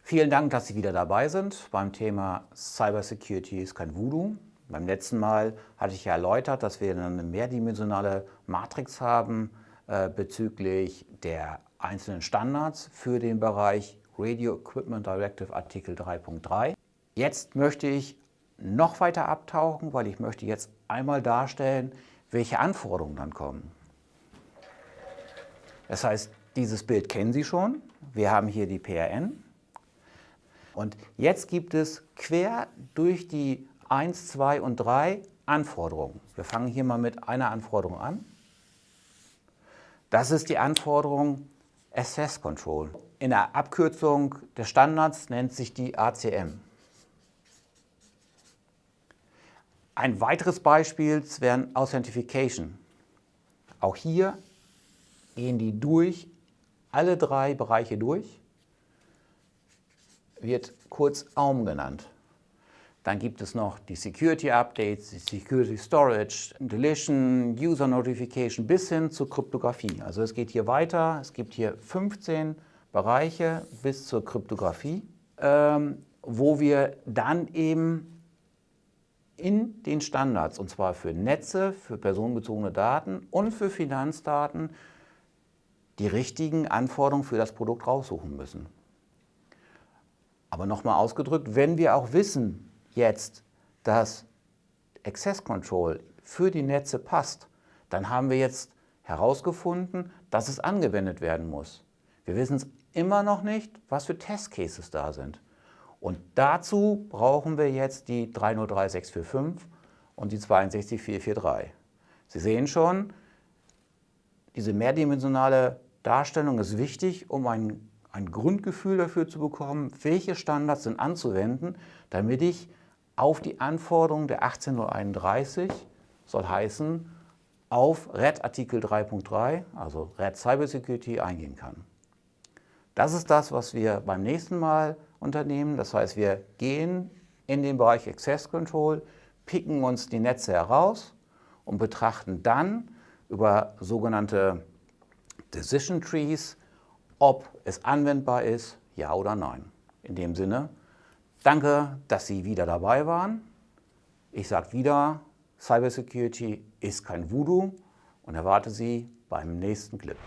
Vielen Dank, dass Sie wieder dabei sind beim Thema Cybersecurity ist kein Voodoo. Beim letzten Mal hatte ich ja erläutert, dass wir eine mehrdimensionale Matrix haben bezüglich der einzelnen Standards für den Bereich Radio Equipment Directive Artikel 3.3. Jetzt möchte ich noch weiter abtauchen, weil ich möchte jetzt einmal darstellen, welche Anforderungen dann kommen. Das heißt, dieses Bild kennen Sie schon. Wir haben hier die PRN. Und jetzt gibt es quer durch die 1, 2 und 3 Anforderungen. Wir fangen hier mal mit einer Anforderung an. Das ist die Anforderung Access Control. In der Abkürzung des Standards nennt sich die ACM. Ein weiteres Beispiel wäre Authentication. Auch hier gehen die durch, alle 3 Bereiche durch, wird kurz AUM genannt. Dann gibt es noch die Security Updates, die Security Storage, Deletion, User Notification bis hin zur Kryptographie. Also es geht hier weiter, es gibt hier 15 Bereiche bis zur Kryptographie, wo wir dann eben in den Standards, und zwar für Netze, für personenbezogene Daten und für Finanzdaten, die richtigen Anforderungen für das Produkt raussuchen müssen. Aber nochmal ausgedrückt, wenn wir auch wissen jetzt, dass Access Control für die Netze passt, dann haben wir jetzt herausgefunden, dass es angewendet werden muss. Wir wissen es immer noch nicht, was für Test Cases da sind. Und dazu brauchen wir jetzt die 303645 und die 62443. Sie sehen schon, diese mehrdimensionale Darstellung ist wichtig, um ein Grundgefühl dafür zu bekommen, welche Standards sind anzuwenden, damit ich auf die Anforderungen der 18031, soll heißen, auf RED Artikel 3.3, also RED Cybersecurity, eingehen kann. Das ist das, was wir beim nächsten Mal unternehmen. Das heißt, wir gehen in den Bereich Access Control, picken uns die Netze heraus und betrachten dann über sogenannte Decision Trees, ob es anwendbar ist, ja oder nein. In dem Sinne, danke, dass Sie wieder dabei waren. Ich sage wieder, Cybersecurity ist kein Voodoo und erwarte Sie beim nächsten Clip.